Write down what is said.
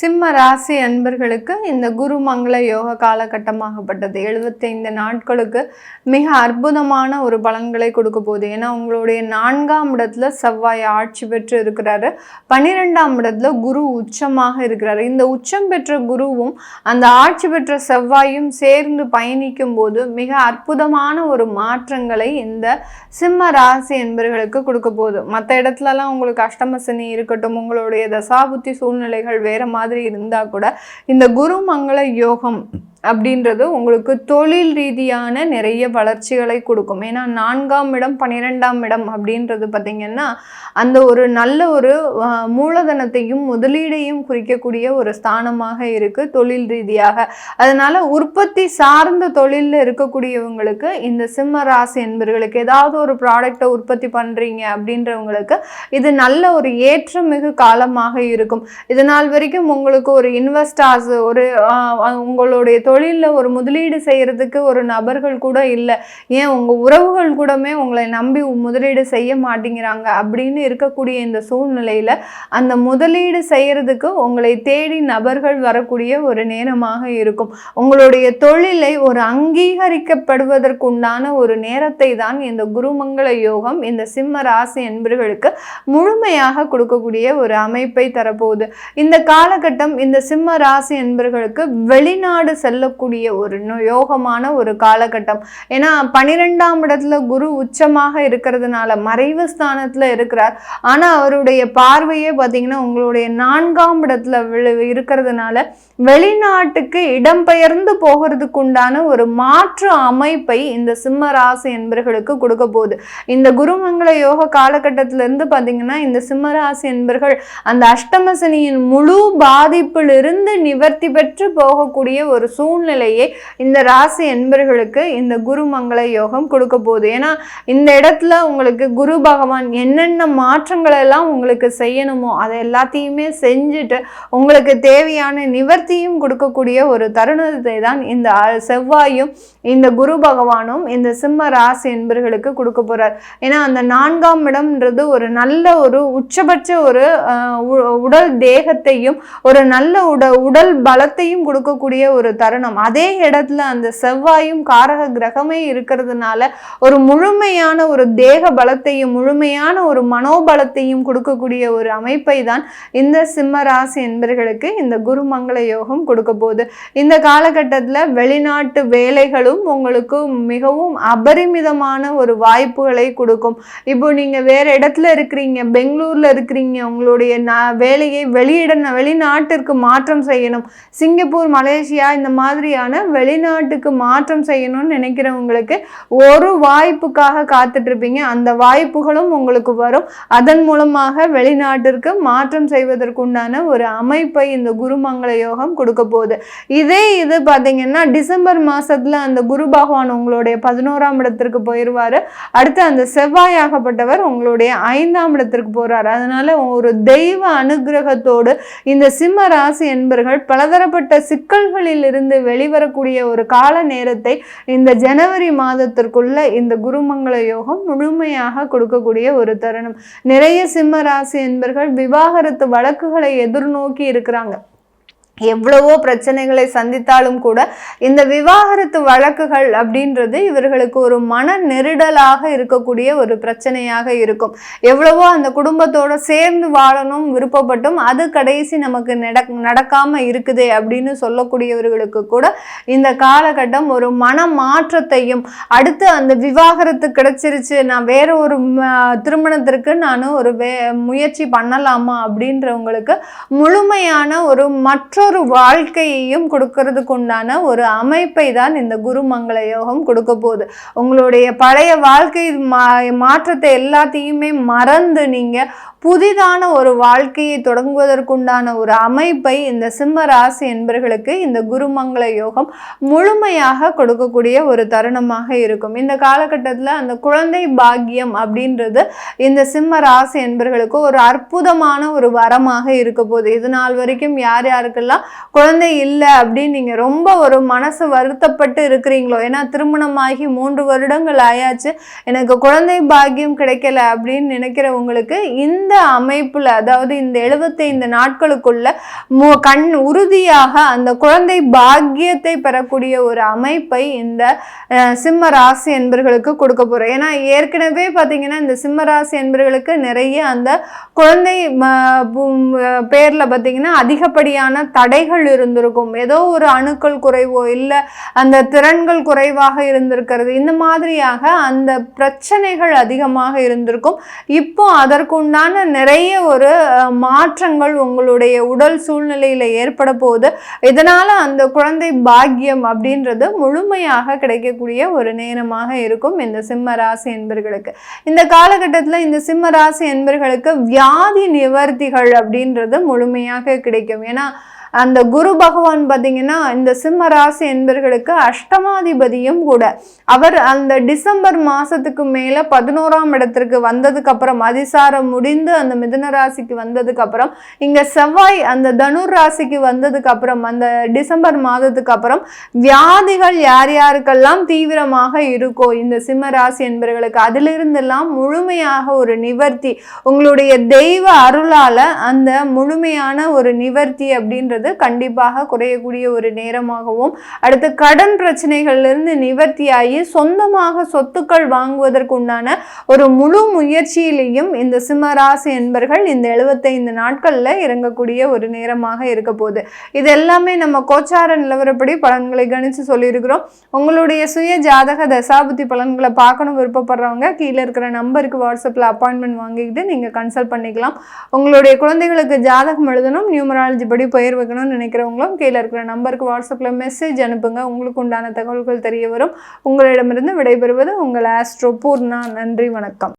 சிம்ம ராசி அன்பர்களுக்கு இந்த குருமங்கள யோக காலகட்டமாகப்பட்டது 75 நாட்களுக்கு மிக அற்புதமான ஒரு பலன்களை கொடுக்க போகுது. ஏன்னா உங்களுடைய 4ஆம் இடத்துல செவ்வாய் ஆட்சி பெற்று இருக்கிறாரு, 12ஆம் இடத்துல குரு உச்சமாக இருக்கிறாரு. இந்த உச்சம் பெற்ற குருவும் அந்த ஆட்சி பெற்ற செவ்வாயும் சேர்ந்து பயணிக்கும் போது மிக அற்புதமான ஒரு மாற்றங்களை இந்த சிம்ம ராசி என்பர்களுக்கு கொடுக்க போகுது. மற்ற இடத்துலலாம் உங்களுக்கு அஷ்டம சனி இருக்கட்டும், உங்களுடைய தசாபுத்தி சூழ்நிலைகள் வேற மாதிரி இருந்தா கூட இந்த குருமங்கள யோகம் அப்படின்றது உங்களுக்கு தொழில் ரீதியான நிறைய வளர்ச்சிகளை கொடுக்கும். ஏன்னா 4ஆம் இடம் 12ஆம் இடம் அப்படின்றது பார்த்தீங்கன்னா அந்த ஒரு நல்ல ஒரு மூலதனத்தையும் முதலீடையும் குறிக்கக்கூடிய ஒரு ஸ்தானமாக இருக்கு தொழில் ரீதியாக. அதனால உற்பத்தி சார்ந்த தொழிலில் இருக்கக்கூடியவங்களுக்கு இந்த சிம்ம ராசி என்பவர்களுக்கு ஏதாவது ஒரு ப்ராடக்டை உற்பத்தி பண்றீங்க அப்படின்றவங்களுக்கு இது நல்ல ஒரு ஏற்றமிகு காலமாக இருக்கும். இது நாள் வரைக்கும் உங்களுக்கு ஒரு இன்வெஸ்டர்ஸ் ஒரு உங்களுடைய தொழிலில் ஒரு முதலீடு செய்யறதுக்கு ஒரு நபர்கள் கூட இல்லை, ஏன் உங்கள் உறவுகள் கூடமே உங்களை நம்பி முதலீடு செய்ய மாட்டேங்கிறாங்க அப்படின்னு இருக்கக்கூடிய இந்த சூழ்நிலையில் அந்த முதலீடு செய்யறதுக்கு உங்களை தேடி நபர்கள் வரக்கூடிய ஒரு நேரமாக இருக்கும். உங்களுடைய தொழிலை ஒரு அங்கீகரிக்கப்படுவதற்குண்டான ஒரு நேரத்தை தான் இந்த குருமங்கள யோகம் இந்த சிம்ம ராசி என்பவர்களுக்கு முழுமையாக கொடுக்கக்கூடிய ஒரு அமைப்பை தரப்போகுது. இந்த காலகட்டம் இந்த சிம்ம ராசி என்பவர்களுக்கு வெளிநாடு செல்லக்கூடிய ஒரு யோகமான ஒரு காலகட்டம். ஏன்னா 12ஆம் இடத்துல குரு உச்சமாக இருக்கிறதுனால மறைவு ஸ்தானத்துல இருக்கிறார். ஆனா அவருடைய பார்வையே பார்த்தீங்கன்னா உங்களுடைய 4ஆம் இடத்துல இருக்கிறதுனால வெளிநாட்டுக்கு இடம்பெயர்ந்து போகிறதுக்கு உண்டான ஒரு மாற்று அமைப்பை இந்த சிம்ம ராசி என்பர்களுக்கு கொடுக்க போகுது. இந்த குருமங்கள யோக காலகட்டத்திலிருந்து பார்த்தீங்கன்னா இந்த சிம்ம ராசி என்பர்கள் அந்த அஷ்டம சனியின் முழு பாதிப்பிலிருந்து நிவர்த்தி பெற்று போகக்கூடிய ஒரு சூழ்நிலையை இந்த ராசி என்பர்களுக்கு இந்த குருமங்கள யோகம் கொடுக்க போகுது. ஏன்னா இந்த இடத்துல உங்களுக்கு குரு பகவான் என்னென்ன மாற்றங்களை எல்லாம் உங்களுக்கு செய்யணுமோ அதை எல்லாத்தையுமே செஞ்சுட்டு உங்களுக்கு தேவையான நிவர்த்தியும் கொடுக்கக்கூடிய ஒரு தருணத்தை தான் இந்த செவ்வாயும் இந்த குரு பகவானும் இந்த சிம்ம ராசி என்பர்களுக்கு கொடுக்க போறார். ஏன்னா அந்த 4ஆம் இடம்ன்றது ஒரு நல்ல ஒரு உச்சபட்ச ஒரு உடல் தேகத்தையும் ஒரு நல்ல உடல் பலத்தையும் கொடுக்கக்கூடிய ஒரு தருணம். அதே இடத்துல அந்த செவ்வாயும் காரக கிரகமே இருக்கிறதுனால ஒரு முழுமையான ஒரு தேக பலத்தையும் முழுமையான ஒரு மனோபலத்தையும் கொடுக்கக்கூடிய ஒரு அமைப்பை தான் இந்த சிம்ம ராசி என்பர்களுக்கு இந்த குருமங்கள யோகம் கொடுக்க போகுது. இந்த காலகட்டத்தில் வெளிநாட்டு வேலைகளும் உங்களுக்கு மிகவும் அபரிமிதமான ஒரு வாய்ப்புகளை கொடுக்கும். இப்போ நீங்க வேற இடத்துல இருக்கிறீங்க, பெங்களூர்ல இருக்கிறீங்க, உங்களுடைய வேலையை வெளிநாட்டிற்கு மாற்றம் செய்யணும், சிங்கப்பூர் மலேசியா இந்த மாதிரியான வெளிநாட்டுக்கு மாற்றம் செய்யணும்னு நினைக்கிறவங்களுக்கு ஒரு வாய்ப்புக்காக காத்துட்டு இருப்பீங்க. அந்த வாய்ப்புகளும் உங்களுக்கு வரும். அதன் மூலமாக வெளிநாட்டிற்கு மாற்றம் செய்வதற்குண்டான ஒரு அமைப்பை இந்த குருமங்கள யோகம் கொடுக்க போகுது. இது பார்த்தீங்கன்னா டிசம்பர் மாசத்துல அந்த குரு பகவான் உங்களுடைய 11ஆம் இடத்திற்கு போயிடுவாரு. அடுத்து அந்த செவ்வாயாகப்பட்டவர் உங்களுடைய 5ஆம் இடத்திற்கு போறாரு. அதனால ஒரு தெய்வ அனுகிரகத்தோடு இந்த சிம்ம ராசி என்பர்கள் பலதரப்பட்ட சிக்கல்களில் இருந்து வெளிவரக்கூடிய ஒரு கால நேரத்தை இந்த ஜனவரி மாதத்திற்குள்ள இந்த குருமங்கள யோகம் முழுமையாக கொடுக்கக்கூடிய ஒரு தருணம். நிறைய சிம்ம ராசி என்பர்கள் விவாகரத்து வழக்குகளை எதிர்நோக்கி இருக்கிறாங்க. எவ்வளவோ பிரச்சனைகளை சந்தித்தாலும் கூட இந்த விவாகரத்து வழக்குகள் அப்படின்றது இவர்களுக்கு ஒரு மன நெருடலாக இருக்கக்கூடிய ஒரு பிரச்சனையாக இருக்கும். எவ்வளவோ அந்த குடும்பத்தோட சேர்ந்து வாழணும் விருப்பப்பட்டும் அது கடைசி நமக்கு நடக்காம இருக்குது அப்படின்னு சொல்லக்கூடியவர்களுக்கு கூட இந்த காலகட்டம் ஒரு மன மாற்றத்தையும், அடுத்து அந்த விவாகரத்து கிடைச்சிருச்சு, நான் வேற ஒரு திருமணத்திற்கு நான் ஒரு முயற்சி பண்ணலாமா அப்படின்றவங்களுக்கு முழுமையான ஒரு மற்றொரு வாழ்க்கையையும் கொடுக்கறதுக்கு உண்டான ஒரு அமைப்பை தான் இந்த குருமங்கள யோகம் கொடுக்க போகுது. உங்களுடைய பழைய வாழ்க்கை மாற்றத்தை எல்லாத்தையுமே மறந்து நீங்க புதிதான ஒரு வாழ்க்கையை தொடங்குவதற்குண்டான ஒரு அமைப்பை இந்த சிம்ம ராசி என்பர்களுக்கு இந்த குருமங்கள யோகம் முழுமையாக கொடுக்கக்கூடிய ஒரு தருணமாக இருக்கும். இந்த காலகட்டத்தில் அந்த குழந்தை பாக்கியம் அப்படின்றது இந்த சிம்ம ராசி என்பர்களுக்கு ஒரு அற்புதமான ஒரு வரமாக இருக்க போகுது. இது நாள் வரைக்கும் யார் யாருக்கெல்லாம் யாருக்கெல்லாம் குழந்தை இல்லை அப்படின்னு நீங்க ரொம்ப ஒரு மனசு வருத்தப்பட்டு இருக்கிறீங்களோ, ஏன்னா திருமணமாகி 3 வருடங்கள் ஆயாச்சு, எனக்கு குழந்தை பாக்கியம் கிடைக்கல அப்படின்னு நினைக்கிறவங்களுக்கு இந்த அமைப்புல, அதாவது இந்த 75 நாட்களுக்குள்ள உறுதியாக அந்த குழந்தை பாக்கியத்தை பெறக்கூடிய ஒரு அமைப்பை இந்த சிம்ம ராசி என்பர்களுக்கு கொடுக்க போறோம். ஏன்னா ஏற்கனவே பார்த்தீங்கன்னா இந்த சிம்ம ராசி என்பர்களுக்கு நிறைய அந்த குழந்தை பேர்ல பார்த்தீங்கன்னா அதிகப்படியான தடைகள் இருந்திருக்கும். ஏதோ ஒரு அணுக்கள் குறைவோ இல்லை அந்த திறன்கள் குறைவாக இருந்திருக்கிறது, இந்த மாதிரியாக அந்த பிரச்சனைகள் அதிகமாக இருந்திருக்கும். இப்போ அதற்குண்டான நிறைய ஒரு மாற்றங்கள் உங்களுடைய உடல் சூழ்நிலையில ஏற்பட போகுது. இதனால அந்த குழந்தை பாக்கியம் அப்படின்றது முழுமையாக கிடைக்கக்கூடிய ஒரு நேரமாக இருக்கும் இந்த சிம்ம ராசி என்பர்களுக்கு. இந்த காலகட்டத்தில் இந்த சிம்ம ராசி என்பர்களுக்கு வியாதி நிவர்த்திகள் அப்படின்றது முழுமையாக கிடைக்கும். ஏன்னா அந்த குரு பகவான் பார்த்தீங்கன்னா இந்த சிம்ம ராசி என்பர்களுக்கு அஷ்டமாதிபதியும் கூட. அவர் அந்த டிசம்பர் மாசத்துக்கு மேல 11ஆம் இடத்திற்கு வந்ததுக்கு அப்புறம், அதிசாரம் முடிந்து அந்த மிதுன ராசிக்கு வந்ததுக்கு அப்புறம், இங்க செவ்வாய் அந்த தனுர் ராசிக்கு வந்ததுக்கு அப்புறம், அந்த டிசம்பர் மாதத்துக்கு அப்புறம் வியாதிகள் யார் யாருக்கெல்லாம் தீவிரமாக இருக்கோ இந்த சிம்ம ராசி என்பர்களுக்கு அதிலிருந்தெல்லாம் முழுமையாக ஒரு நிவர்த்தி, உங்களுடைய தெய்வ அருளால அந்த முழுமையான ஒரு நிவர்த்தி அப்படின்றது கண்டிப்பாக குறையக்கூடிய ஒரு நேரமாகவும், அடுத்து கடன் பிரச்சனைகள்ல நிவர்த்தியாகி சொந்தமாக சொத்துக்கள் வாங்குவதற்குண்டான ஒரு முழு முயற்சியிலையும் இந்த சிம்ம ராசி என்பர்கள் இந்த 75 நாட்கள்ல இறங்கக்கூடிய ஒரு நேரமாக இருக்க போகுது. இது எல்லாமே நம்ம கோச்சார நிலவரப்படி பலன்களை கணிச்சு சொல்லியிருக்கிறோம். உங்களுடைய சுய ஜாதக தசாபுத்தி பலன்களை பார்க்கணும் விருப்பப்படுறவங்க கீழே இருக்கிற நம்பருக்கு வாட்ஸ்அப்ல அப்பாயின்மெண்ட் வாங்கிக்கிட்டு நீங்க கன்சல்ட் பண்ணிக்கலாம். உங்களுடைய குழந்தைகளுக்கு ஜாதகம் எழுதணும், நியூமராலஜி படி பெயர் வைக்கணும்னு நினைக்கிறவங்களும் கீழே இருக்கிற நம்பருக்கு வாட்ஸ்அப்ல மெசேஜ் அனுப்புங்க. உங்களுக்கு உண்டான தகவல்கள் தெரிய வரும். உங்களிடமிருந்து விடைபெறுவது உங்கள் ஆஸ்ட்ரோ பூர்ணா. நன்றி, வணக்கம்.